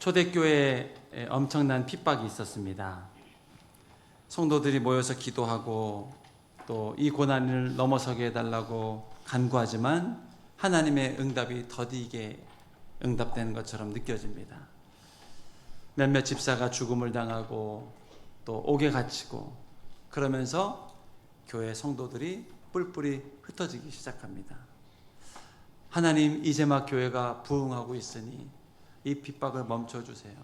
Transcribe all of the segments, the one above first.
초대교회에 엄청난 핍박이 있었습니다. 성도들이 모여서 기도하고 또 이 고난을 넘어서게 해달라고 간구하지만 하나님의 응답이 더디게 응답되는 것처럼 느껴집니다. 몇몇 집사가 죽음을 당하고 또 옥에 갇히고 그러면서 교회 성도들이 뿔뿔이 흩어지기 시작합니다. 하나님, 이제 막 교회가 부흥하고 있으니 이 핍박을 멈춰주세요.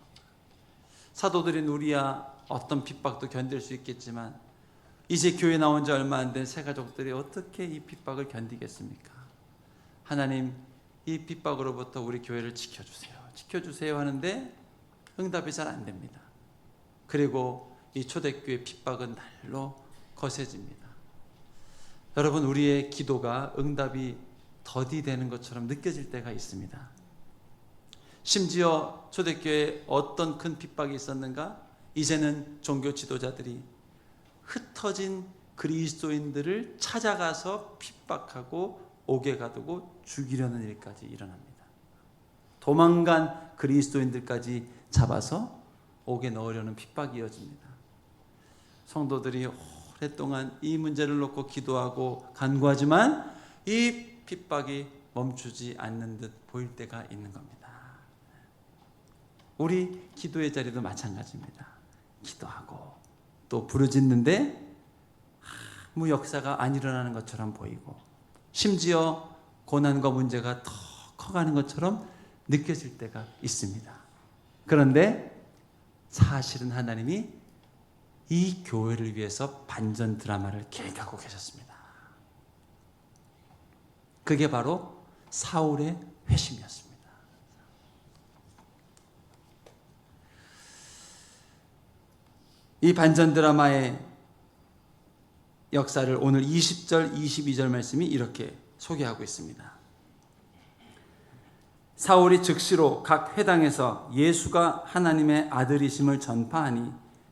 사도들인 우리야 어떤 핍박도 견딜 수 있겠지만 이제 교회 나온 지 얼마 안 된 새 가족들이 어떻게 이 핍박을 견디겠습니까? 하나님, 이 핍박으로부터 우리 교회를 지켜주세요. 지켜주세요 하는데 응답이 잘 안 됩니다. 그리고 이 초대교회 핍박은 날로 거세집니다. 여러분, 우리의 기도가 응답이 더디되는 것처럼 느껴질 때가 있습니다. 심지어 초대교회에 어떤 큰 핍박이 있었는가? 이제는 종교 지도자들이 흩어진 그리스도인들을 찾아가서 핍박하고 옥에 가두고 죽이려는 일까지 일어납니다. 도망간 그리스도인들까지 잡아서 옥에 넣으려는 핍박이 이어집니다. 성도들이 오랫동안 이 문제를 놓고 기도하고 간구하지만 이 핍박이 멈추지 않는 듯 보일 때가 있는 겁니다. 우리 기도의 자리도 마찬가지입니다. 기도하고 또 부르짖는데 아무 역사가 안 일어나는 것처럼 보이고 심지어 고난과 문제가 더 커가는 것처럼 느껴질 때가 있습니다. 그런데 사실은 하나님이 이 교회를 위해서 반전 드라마를 계획하고 계셨습니다. 그게 바로 사울의 회심이었습니다. 이 반전 드라마의 역사를 오늘 20절, 22절 말씀이 이렇게 소개하고 있습니다. 사울이 즉시로 각 회당에서 예수가 하나님의 아들이심을 전파하니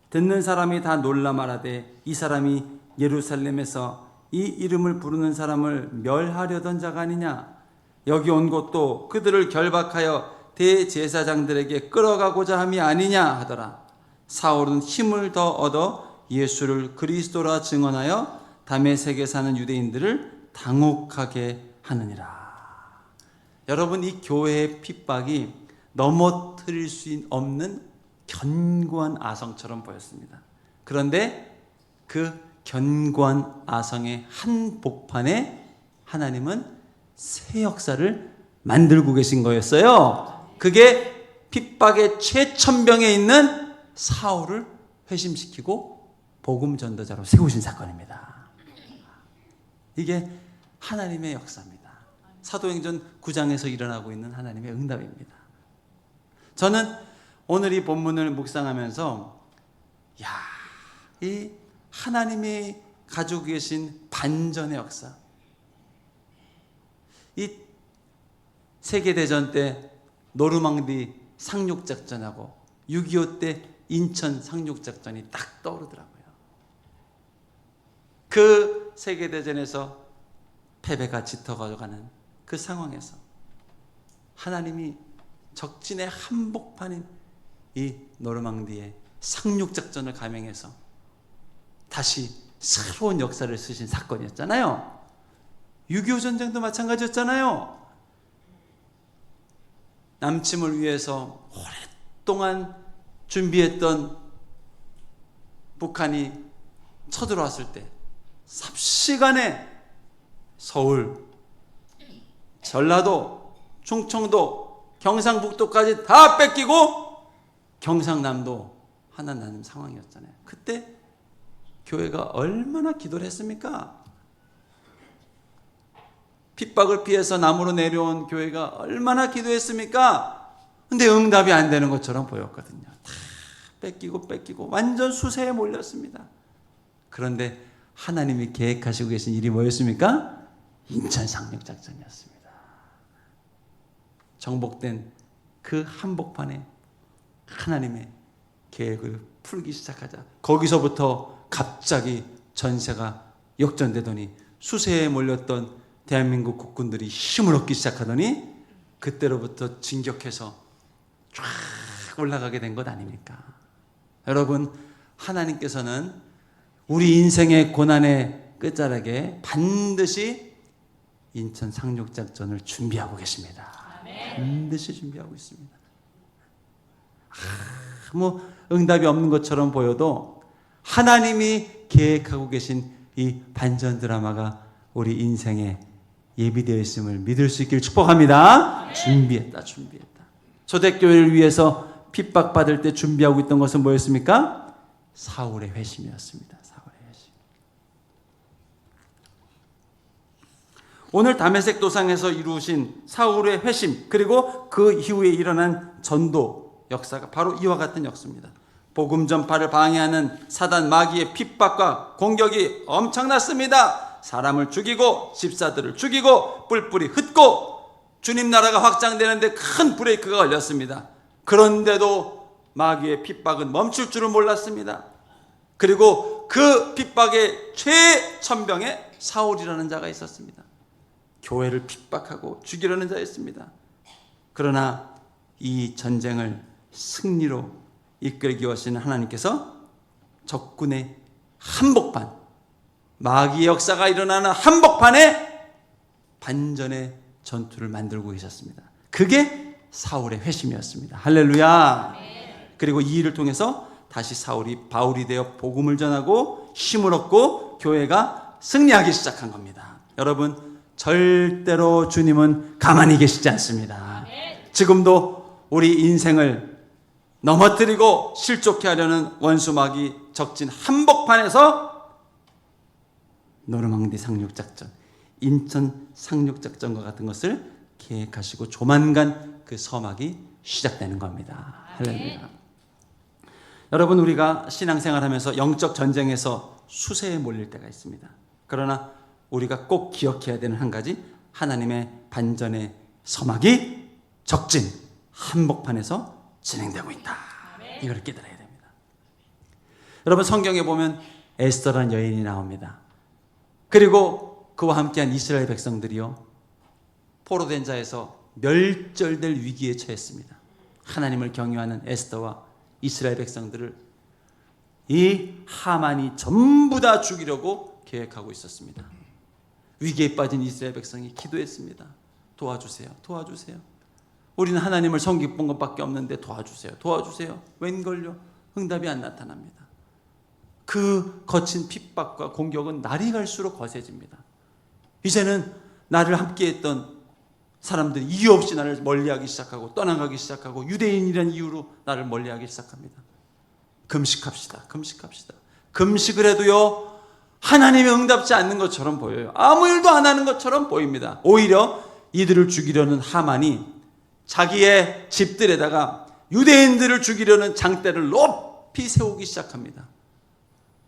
듣는 사람이 다 놀라 말하되 이 사람이 예루살렘에서 이 이름을 부르는 사람을 멸하려던 자가 아니냐? 여기 온 것도 그들을 결박하여 대제사장들에게 끌어가고자 함이 아니냐 하더라. 사울은 힘을 더 얻어 예수를 그리스도라 증언하여 다메섹에 사는 유대인들을 당혹하게 하느니라. 여러분, 이 교회의 핍박이 넘어뜨릴 수 없는 견고한 아성처럼 보였습니다. 그런데 그 견고한 아성의 한복판에 하나님은 새 역사를 만들고 계신 거였어요. 그게 핍박의 최천병에 있는 사울을 회심시키고 복음 전도자로 세우신 사건입니다. 이게 하나님의 역사입니다. 사도행전 9장에서 일어나고 있는 하나님의 응답입니다. 저는 오늘 이 본문을 묵상하면서 이 하나님이 가지고 계신 반전의 역사, 이 세계대전 때 노르망디 상륙작전하고 6.25 때 인천 상륙작전이 딱 떠오르더라고요. 그 세계대전에서 패배가 짙어가는 그 상황에서 하나님이 적진의 한복판인 이 노르망디의 상륙작전을 감행해서 다시 새로운 역사를 쓰신 사건이었잖아요. 6.25 전쟁도 마찬가지였잖아요. 남침을 위해서 오랫동안 준비했던 북한이 쳐들어왔을 때 삽시간에 서울, 전라도, 충청도, 경상북도까지 다 뺏기고 경상남도 하나 나는 상황이었잖아요. 그때 교회가 얼마나 기도를 했습니까? 핍박을 피해서 남으로 내려온 교회가 얼마나 기도했습니까? 근데 응답이 안 되는 것처럼 보였거든요. 다 뺏기고 완전 수세에 몰렸습니다. 그런데 하나님이 계획하시고 계신 일이 뭐였습니까? 인천 상륙작전이었습니다. 정복된 그 한복판에 하나님의 계획을 풀기 시작하자 거기서부터 갑자기 전세가 역전되더니 수세에 몰렸던 대한민국 국군들이 힘을 얻기 시작하더니 그때로부터 진격해서 쫙 올라가게 된 것 아닙니까? 여러분, 하나님께서는 우리 인생의 고난의 끝자락에 반드시 인천 상륙작전을 준비하고 계십니다. 반드시 준비하고 있습니다. 아무 응답이 없는 것처럼 보여도 하나님이 계획하고 계신 이 반전 드라마가 우리 인생에 예비되어 있음을 믿을 수 있기를 축복합니다. 준비했다. 초대교회를 위해서 핍박받을 때 준비하고 있던 것은 뭐였습니까? 사울의 회심이었습니다. 사울의 회심. 오늘 다메섹 도상에서 이루신 사울의 회심, 그리고 그 이후에 일어난 전도 역사가 바로 이와 같은 역사입니다. 복음 전파를 방해하는 사단 마귀의 핍박과 공격이 엄청났습니다. 사람을 죽이고 집사들을 죽이고 뿔뿔이 흩고 주님 나라가 확장되는데 큰 브레이크가 걸렸습니다. 그런데도 마귀의 핍박은 멈출 줄은 몰랐습니다. 그리고 그 핍박의 최천병에 사울이라는 자가 있었습니다. 교회를 핍박하고 죽이려는 자였습니다. 그러나 이 전쟁을 승리로 이끌기 원하시는 하나님께서 적군의 한복판, 마귀의 역사가 일어나는 한복판에 반전의 전투를 만들고 계셨습니다. 그게 사울의 회심이었습니다. 할렐루야. 그리고 이 일을 통해서 다시 사울이 바울이 되어 복음을 전하고 힘을 얻고 교회가 승리하기 시작한 겁니다. 여러분, 절대로 주님은 가만히 계시지 않습니다. 지금도 우리 인생을 넘어뜨리고 실족케 하려는 원수마귀 적진 한복판에서 노르망디 상륙작전, 인천 상륙작전과 같은 것을 계획하시고 조만간 그 서막이 시작되는 겁니다. 할렐루야. 여러분, 우리가 신앙생활하면서 영적 전쟁에서 수세에 몰릴 때가 있습니다. 그러나 우리가 꼭 기억해야 되는 한 가지, 하나님의 반전의 서막이 적진 한복판에서 진행되고 있다. 이걸 깨달아야 됩니다. 여러분, 성경에 보면 에스더라는 여인이 나옵니다. 그리고 그와 함께한 이스라엘 백성들이요, 포로된 자에서 멸절될 위기에 처했습니다. 하나님을 경외하는 에스더와 이스라엘 백성들을 이 하만이 전부 다 죽이려고 계획하고 있었습니다. 위기에 빠진 이스라엘 백성이 기도했습니다. 도와주세요. 도와주세요. 우리는 하나님을 섬기고 본 것밖에 없는데 도와주세요. 도와주세요. 웬걸요? 응답이 안 나타납니다. 그 거친 핍박과 공격은 날이 갈수록 거세집니다. 이제는 나를 함께했던 사람들이 이유 없이 나를 멀리하기 시작하고 떠나가기 시작하고 유대인이라는 이유로 나를 멀리하기 시작합니다. 금식합시다. 금식합시다. 금식을 해도요, 하나님이 응답지 않는 것처럼 보여요. 아무 일도 안 하는 것처럼 보입니다. 오히려 이들을 죽이려는 하만이 자기의 집들에다가 유대인들을 죽이려는 장대를 높이 세우기 시작합니다.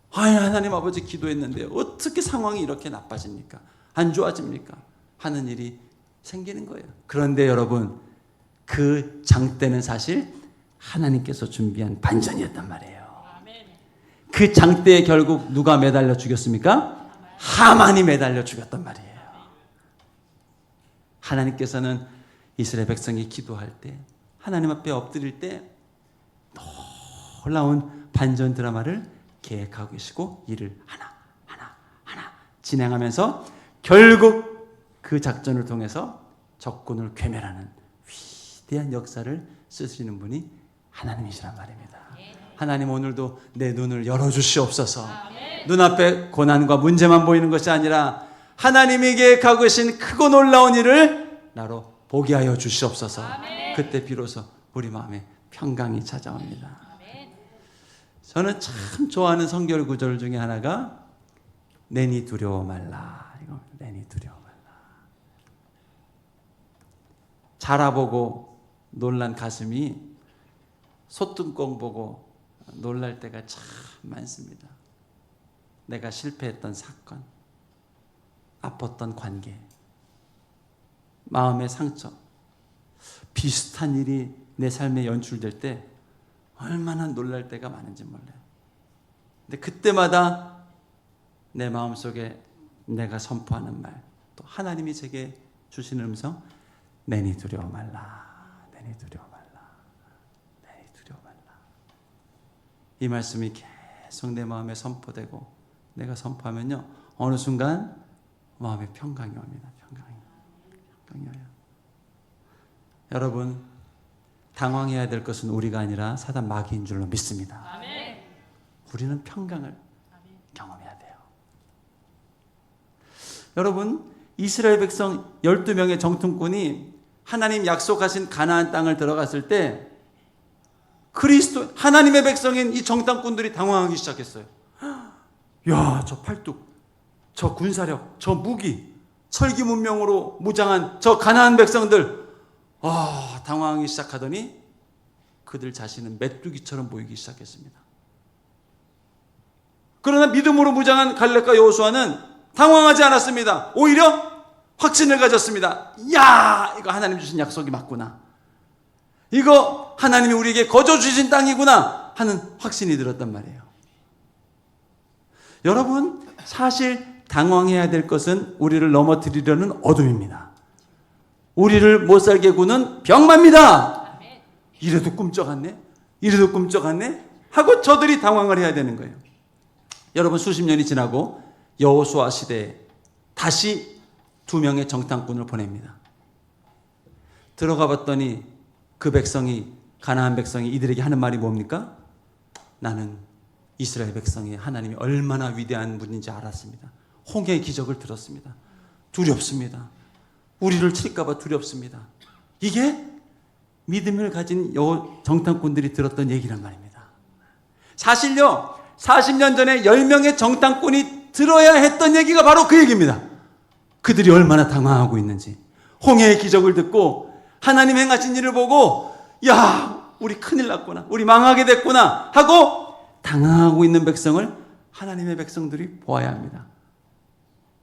하나님 아버지 기도했는데 어떻게 상황이 이렇게 나빠집니까? 안 좋아집니까? 하는 일이 생기는 거예요. 그런데 여러분, 그 장대는 사실 하나님께서 준비한 반전이었단 말이에요. 그 장대에 결국 누가 매달려 죽였습니까? 하만이 매달려 죽였단 말이에요. 하나님께서는 이스라엘 백성이 기도할 때, 하나님 앞에 엎드릴 때 놀라운 반전 드라마를 계획하고 계시고 일을 하나 진행하면서 결국 그 작전을 통해서 적군을 괴멸하는 위대한 역사를 쓰시는 분이 하나님이시란 말입니다. 하나님, 오늘도 내 눈을 열어주시옵소서. 눈앞에 고난과 문제만 보이는 것이 아니라 하나님이 계획하고 계신 크고 놀라운 일을 나로 보게 하여 주시옵소서. 그때 비로소 우리 마음에 평강이 찾아옵니다. 저는 참 좋아하는 성경 구절 중에 하나가 내니 두려워 말라. 이거 내니 두려워 말라. 자라보고 놀란 가슴이 소뚜껑 보고 놀랄 때가 참 많습니다. 내가 실패했던 사건, 아팠던 관계, 마음의 상처, 비슷한 일이 내 삶에 연출될 때 얼마나 놀랄 때가 많은지 몰라요. 근데 그때마다 내 마음속에 내가 선포하는 말, 또 하나님이 제게 주시는 음성, 내니 두려워 말라. 내니 두려워 말라. 내니 두려워 이 말씀이 계속 내 마음에 선포되고 내가 선포하면요, 어느 순간 마음에 평강이 옵니다. 평강이 와요. 여러분, 당황해야 될 것은 우리가 아니라 사단 마귀인 줄로 믿습니다. 아멘. 우리는 평강을 경험해야 돼요. 여러분, 이스라엘 백성 12명의 정탐꾼이 하나님 약속하신 가나안 땅을 들어갔을 때 그리스도 하나님의 백성인 이 정탐꾼들이 당황하기 시작했어요. 야, 저 팔뚝, 저 군사력, 저 무기, 철기 문명으로 무장한 저 가나안 백성들, 당황하기 시작하더니 그들 자신은 메뚜기처럼 보이기 시작했습니다. 그러나 믿음으로 무장한 갈렙과 여호수아는 당황하지 않았습니다. 오히려 확신을 가졌습니다. 야, 이거 하나님 주신 약속이 맞구나. 이거 하나님이 우리에게 거저 주신 땅이구나 하는 확신이 들었단 말이에요. 여러분, 사실 당황해야 될 것은 우리를 넘어뜨리려는 어둠입니다. 우리를 못살게 구는 병마입니다. 이래도 꿈쩍 않네? 이래도 꿈쩍 않네? 하고 저들이 당황을 해야 되는 거예요. 여러분, 수십 년이 지나고 여호수아 시대에 다시 2명의 정탐꾼을 보냅니다. 들어가 봤더니 그 백성이, 가나안 백성이 이들에게 하는 말이 뭡니까? 나는 이스라엘 백성이 하나님이 얼마나 위대한 분인지 알았습니다. 홍해의 기적을 들었습니다. 두렵습니다. 우리를 칠까 봐 두렵습니다. 이게 믿음을 가진 정탐꾼들이 들었던 얘기란 말입니다. 사실요, 40년 전에 10명의 정탐꾼이 들어야 했던 얘기가 바로 그 얘기입니다. 그들이 얼마나 당황하고 있는지, 홍해의 기적을 듣고 하나님 행하신 일을 보고, 야, 우리 큰일 났구나, 우리 망하게 됐구나 하고 당황하고 있는 백성을 하나님의 백성들이 보아야 합니다.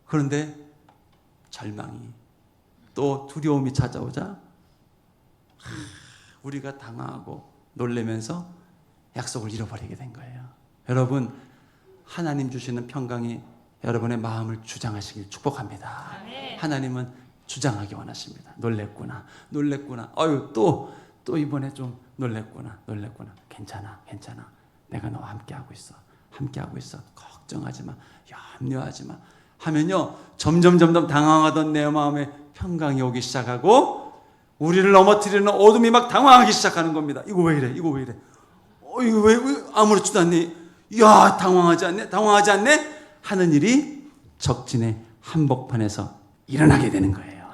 그런데 절망이 또 두려움이 찾아오자 우리가 당황하고 놀라면서 약속을 잃어버리게 된 거예요. 여러분, 하나님 주시는 평강이 여러분의 마음을 주장하시길 축복합니다. 하나님은 주장하기 원하십니다. 놀랬구나. 아유, 또 이번에 좀 놀랬구나. 괜찮아. 내가 너와 함께하고 있어. 걱정하지 마. 염려하지 마. 하면요, 점점 당황하던 내 마음에 평강이 오기 시작하고 우리를 넘어뜨리는 어둠이 막 당황하기 시작하는 겁니다. 이거 왜 이래? 이거 왜 아무렇지도 않니? 야, 당황하지 않네? 하는 일이 적진의 한복판에서 일어나게 되는 거예요.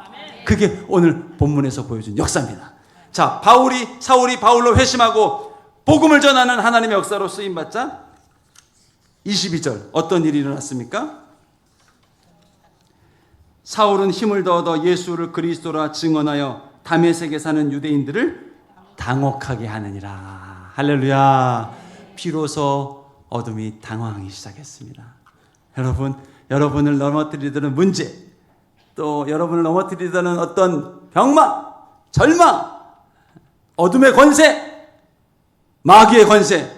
그게 오늘 본문에서 보여준 역사입니다. 자, 사울이 바울로 회심하고 복음을 전하는 하나님의 역사로 쓰임받자 22절 어떤 일이 일어났습니까? 사울은 힘을 더얻어 예수를 그리스도라 증언하여 다메섹에 사는 유대인들을 당혹하게 하느니라. 할렐루야. 비로소 어둠이 당황하기 시작했습니다. 여러분을 넘어뜨리려는 문제, 또 여러분을 넘어뜨리려는 어떤 병마, 절망, 어둠의 권세, 마귀의 권세,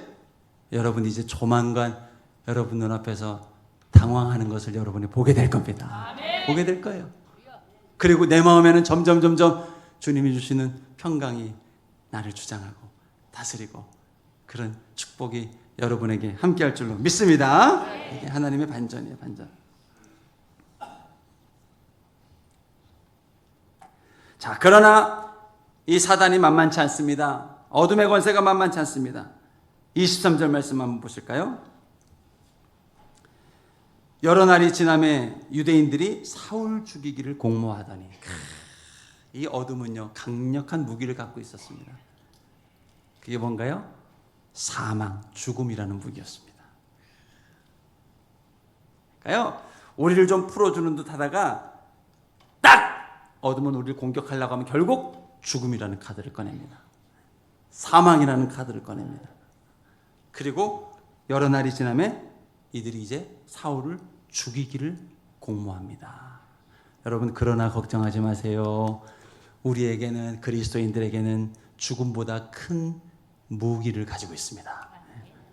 여러분 이제 조만간 여러분 눈앞에서 당황하는 것을 여러분이 보게 될 겁니다. 보게 될 거예요. 그리고 내 마음에는 점점 주님이 주시는 평강이 나를 주장하고 다스리고 그런 축복이 여러분에게 함께할 줄로 믿습니다. 이게 하나님의 반전이에요. 반전. 자, 그러나 이 사단이 만만치 않습니다. 어둠의 권세가 만만치 않습니다. 23절 말씀 한번 보실까요? 여러 날이 지남에 유대인들이 사울 죽이기를 공모하더니, 이 어둠은요 강력한 무기를 갖고 있었습니다. 그게 뭔가요? 사망, 죽음이라는 무기였습니다. 그러니까요, 우리를 좀 풀어주는 듯 하다가 딱 어둠은 우리를 공격하려고 하면 결국 죽음이라는 카드를 꺼냅니다. 사망이라는 카드를 꺼냅니다. 그리고 여러 날이 지나면 이들이 이제 사울을 죽이기를 공모합니다. 여러분, 그러나 걱정하지 마세요. 우리에게는, 그리스도인들에게는 죽음보다 큰 무기를 가지고 있습니다.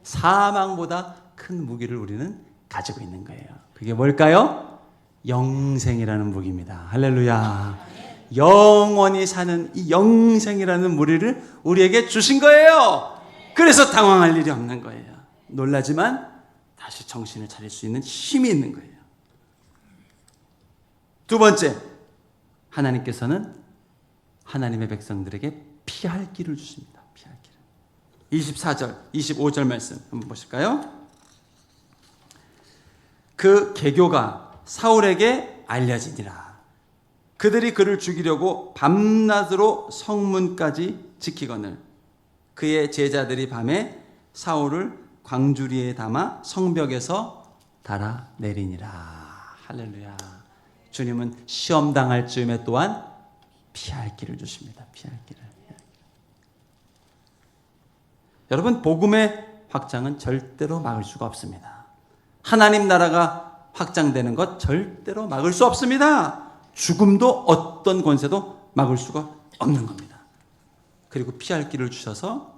사망보다 큰 무기를 우리는 가지고 있는 거예요. 그게 뭘까요? 영생이라는 무기입니다. 할렐루야. 영원히 사는 이 영생이라는 무기를 우리에게 주신 거예요. 그래서 당황할 일이 없는 거예요. 놀라지만 다시 정신을 차릴 수 있는 힘이 있는 거예요. 두 번째, 하나님께서는 하나님의 백성들에게 피할 길을 주십니다. 피할 길을. 24절, 25절 말씀 한번 보실까요? 그 계교가 사울에게 알려지니라. 그들이 그를 죽이려고 밤낮으로 성문까지 지키거늘 그의 제자들이 밤에 사울을 광주리에 담아 성벽에서 달아내리니라. 할렐루야. 주님은 시험 당할 즈음에 또한 피할 길을 주십니다. 피할 길을. 여러분, 복음의 확장은 절대로 막을 수가 없습니다. 하나님 나라가 확장되는 것 절대로 막을 수 없습니다. 죽음도 어떤 권세도 막을 수가 없는 겁니다. 그리고 피할 길을 주셔서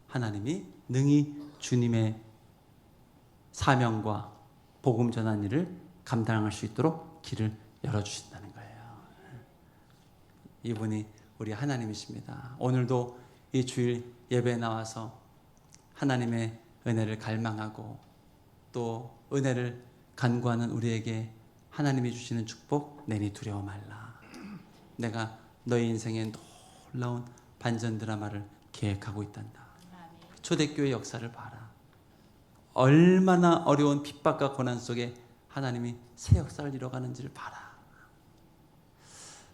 하나님이 능히 주님의 사명과 복음 전한 일을 감당할 수 있도록 길을 열어주신다는 거예요. 이분이 우리 하나님이십니다. 오늘도 이 주일 예배에 나와서 하나님의 은혜를 갈망하고 또 은혜를 간구하는 우리에게 하나님이 주시는 축복, 내니 두려워 말라. 내가 너의 인생에 놀라운 반전 드라마를 계획하고 있단다. 초대교회 역사를 봐라. 얼마나 어려운 핍박과 고난 속에 하나님이 새 역사를 이뤄가는지를 봐라.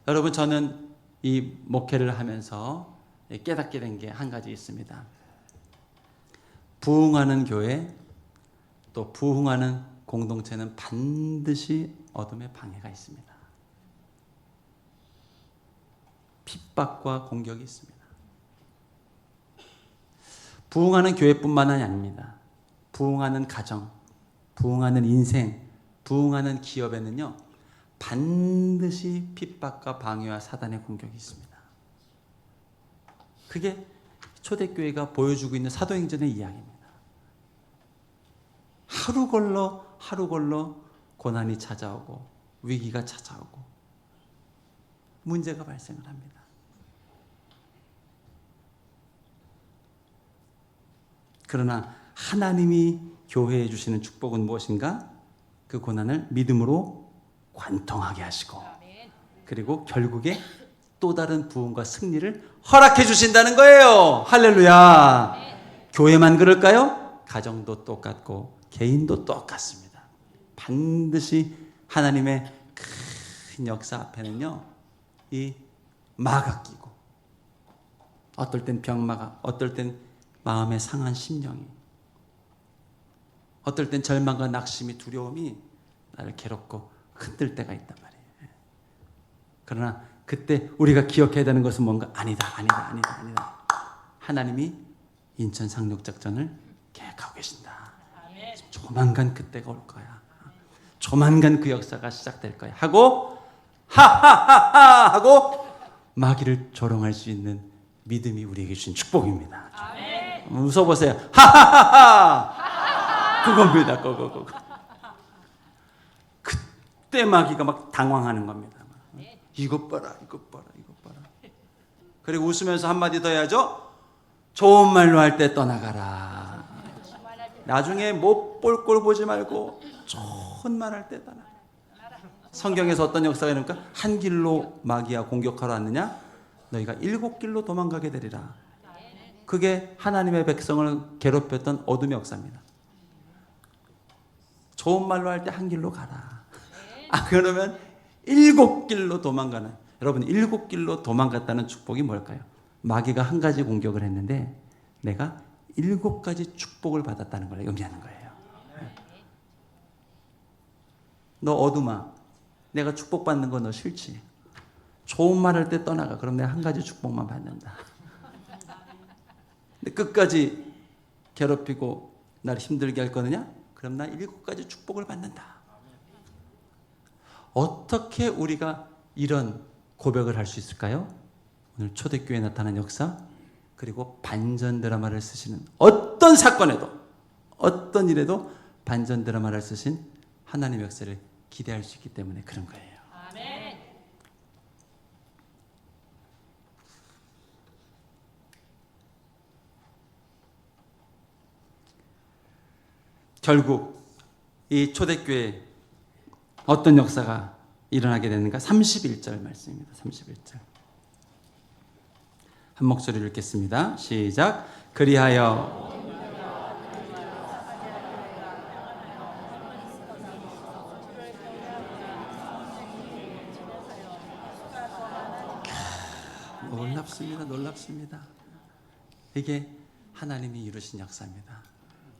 여러분, 저는 이 목회를 하면서 깨닫게 된 게 한 가지 있습니다. 부흥하는 교회, 또 부흥하는 공동체는 반드시 어둠의 방해가 있습니다. 핍박과 공격이 있습니다. 부흥하는 교회뿐만이 아닙니다. 부흥하는 가정, 부흥하는 인생, 부흥하는 기업에는요, 반드시 핍박과 방해와 사단의 공격이 있습니다. 그게 초대교회가 보여주고 있는 사도행전의 이야기입니다. 하루 걸러 고난이 찾아오고 위기가 찾아오고 문제가 발생을 합니다. 그러나 하나님이 교회에 주시는 축복은 무엇인가? 그 고난을 믿음으로 관통하게 하시고 그리고 결국에 또 다른 부흥과 승리를 허락해 주신다는 거예요. 할렐루야. 교회만 그럴까요? 가정도 똑같고 개인도 똑같습니다. 반드시 하나님의 큰 역사 앞에는요, 이 마가 끼고 어떨 땐 병마가, 어떨 땐 마음의 상한 심령이, 어떨 땐 절망과 낙심이, 두려움이 나를 괴롭고 흔들 때가 있단 말이에요. 그러나 그때 우리가 기억해야 되는 것은 뭔가? 아니다. 하나님이 인천 상륙작전을 계획하고 계신다. 조만간 그때가 올 거야. 조만간 그 역사가 시작될 거야. 하고 하하하하 하고 마귀를 조롱할 수 있는 믿음이 우리에게 주신 축복입니다. 웃어보세요. 하하하하. 그겁니다. 그거. 그때 마귀가 막 당황하는 겁니다. 이것 봐라. 그리고 웃으면서 한마디 더 해야죠. 좋은 말로 할 때 떠나가라. 나중에 못 볼 꼴 보지 말고 좋은 말 할 때 떠나. 성경에서 어떤 역사가 있는가? 한 길로 마귀야 공격하러 왔느냐? 너희가 7길로 도망가게 되리라. 그게 하나님의 백성을 괴롭혔던 어둠의 역사입니다. 좋은 말로 할 때 한 길로 가라. 그러면 7길로 도망가는, 여러분 7길로 도망갔다는 축복이 뭘까요? 마귀가 한 가지 공격을 했는데 내가 7가지 축복을 받았다는 걸 의미하는 거예요. 너 어둠아, 내가 축복받는 거 너 싫지? 좋은 말 할 때 떠나가. 그럼 내가 한 가지 축복만 받는다. 근데 끝까지 괴롭히고 나를 힘들게 할 거느냐? 그럼 나 7가지 축복을 받는다. 어떻게 우리가 이런 고백을 할 수 있을까요? 오늘 초대교회에 나타난 역사, 그리고 반전 드라마를 쓰시는 어떤 사건에도, 어떤 일에도 반전 드라마를 쓰신 하나님의 역사를 기대할 수 있기 때문에 그런 거예요. 아멘. 결국 이 초대교회 어떤 역사가 일어나게 되는가? 31절 말씀입니다. 31절. 한 목소리로 읽겠습니다. 시작. 그리하여 놀랍습니다. 놀랍습니다. 이게 하나님이 이루신 역사입니다.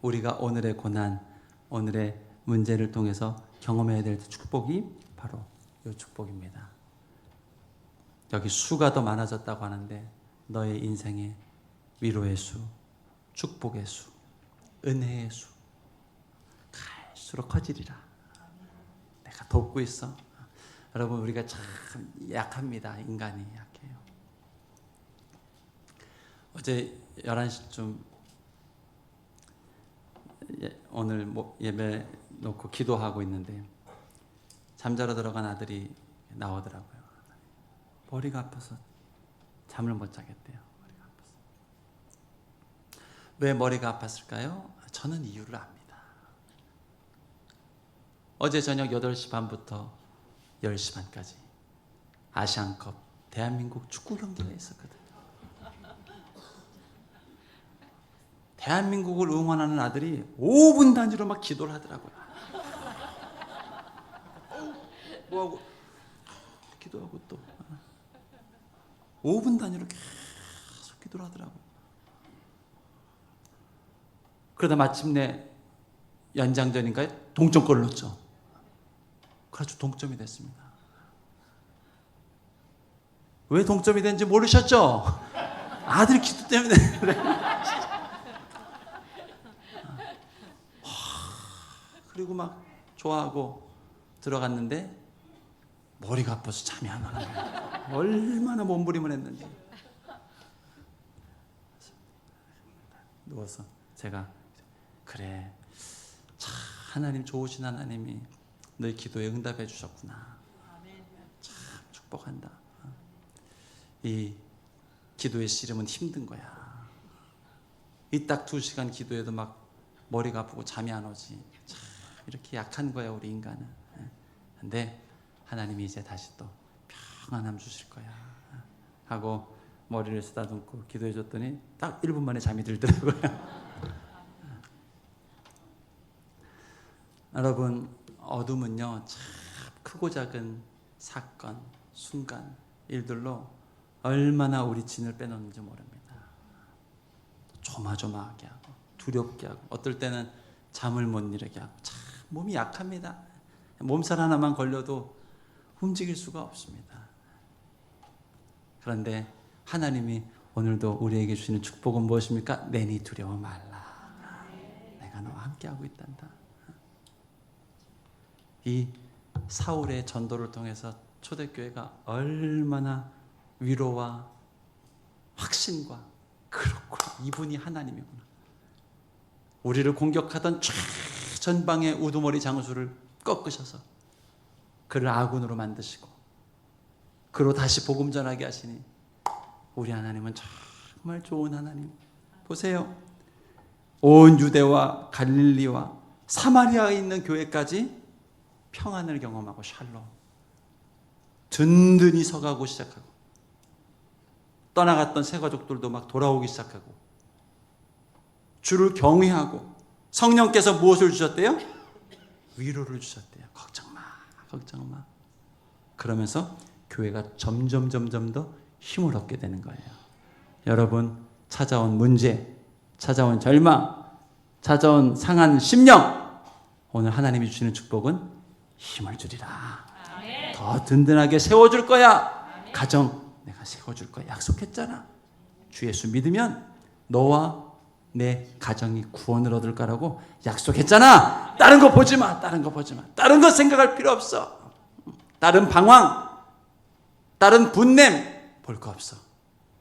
우리가 오늘의 고난, 오늘의 문제를 통해서 경험해야 될 축복이 바로 이 축복입니다. 여기 수가 더 많아졌다고 하는데 너의 인생에 위로의 수, 축복의 수, 은혜의 수 갈수록 커지리라. 내가 돕고 있어. 여러분, 우리가 참 약합니다. 인간이 약해요. 어제 11시쯤 오늘 예배 놓고 기도하고 있는데 잠자러 들어간 아들이 나오더라고요. 머리가 아파서 잠을 못 자겠대요. 머리가 아파서. 왜 머리가 아팠을까요? 저는 이유를 압니다. 어제 저녁 8시 반부터 10시 반까지 아시안컵 대한민국 축구 경기가 있었거든요. 대한민국을 응원하는 아들이 5분 단위로 막 기도를 하더라고요. 뭐하고 기도하고 또 5분 단위로 계속 기도를 하더라고요. 그러다 마침내 연장전인가요? 동점골을 넣었죠. 그래서 동점이 됐습니다. 왜 동점이 된지 모르셨죠? 아들 기도 때문에 그리고 막 좋아하고 들어갔는데 머리가 아파서 잠이 안 오는 거예요. 얼마나 몸부림을 했는지. 누워서 제가 그래, 참 하나님 좋으신 하나님이 너희 기도에 응답해 주셨구나. 참 축복한다. 이 기도의 씨름은 힘든 거야. 이 딱 2시간 기도해도 막 머리가 아프고 잠이 안 오지. 참 이렇게 약한 거야 우리 인간은. 근데 하나님이 이제 다시 또 평안함 주실 거야 하고 머리를 쓰다듬고 기도해 줬더니 딱 1분 만에 잠이 들더라고요. 여러분, 어둠은요 참 크고 작은 사건, 순간, 일들로 얼마나 우리 진을 빼놓는지 모릅니다. 조마조마하게 하고 두렵게 하고 어떨 때는 잠을 못 이루게 하고 참 몸이 약합니다. 몸살 하나만 걸려도 움직일 수가 없습니다. 그런데 하나님이 오늘도 우리에게 주시는 축복은 무엇입니까? 내니 두려워 말라. 내가 너와 함께하고 있단다. 이 사울의 전도를 통해서 초대교회가 얼마나 위로와 확신과 그렇구나, 이분이 하나님이구나. 우리를 공격하던 전방의 우두머리 장수를 꺾으셔서 그를 아군으로 만드시고 그로 다시 복음 전하게 하시니 우리 하나님은 정말 좋은 하나님. 보세요. 온 유대와 갈릴리와 사마리아에 있는 교회까지 평안을 경험하고 샬롬. 든든히 서가고 시작하고 떠나갔던 새 가족들도 막 돌아오기 시작하고 주를 경외하고 성령께서 무엇을 주셨대요? 위로를 주셨대요. 걱정 마, 걱정 마. 그러면서 교회가 점점 더 힘을 얻게 되는 거예요. 여러분, 찾아온 문제, 찾아온 절망, 찾아온 상한 심령, 오늘 하나님이 주시는 축복은 힘을 주리라. 아멘. 더 든든하게 세워줄 거야. 아멘. 가정 내가 세워줄 거야. 약속했잖아. 주 예수 믿으면 너와 내 가정이 구원을 얻을 거라고 약속했잖아. 다른 거 보지 마. 다른 거 보지 마. 다른 거 생각할 필요 없어. 다른 방황, 다른 분냄 볼 거 없어.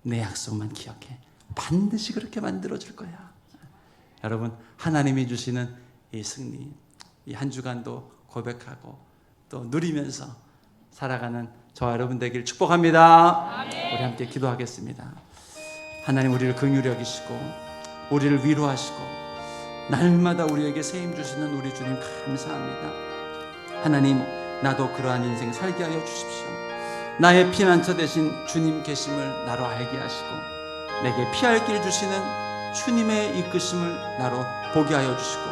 내 약속만 기억해. 반드시 그렇게 만들어줄 거야. 여러분, 하나님이 주시는 이 승리, 이 한 주간도 고백하고 또 누리면서 살아가는 저와 여러분 되길 축복합니다. 아멘. 우리 함께 기도하겠습니다. 하나님, 우리를 긍휼히 여기시고 우리를 위로하시고 날마다 우리에게 새 힘 주시는 우리 주님 감사합니다. 하나님, 나도 그러한 인생 살게 하여 주십시오. 나의 피난처 되신 주님 계심을 나로 알게 하시고 내게 피할 길 주시는 주님의 이끄심을 나로 보게 하여 주시고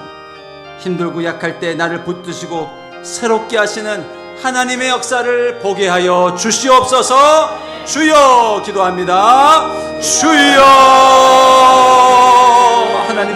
힘들고 약할 때 나를 붙드시고 새롭게 하시는 하나님의 역사를 보게 하여 주시옵소서. 주여 기도합니다. 주여. 하나님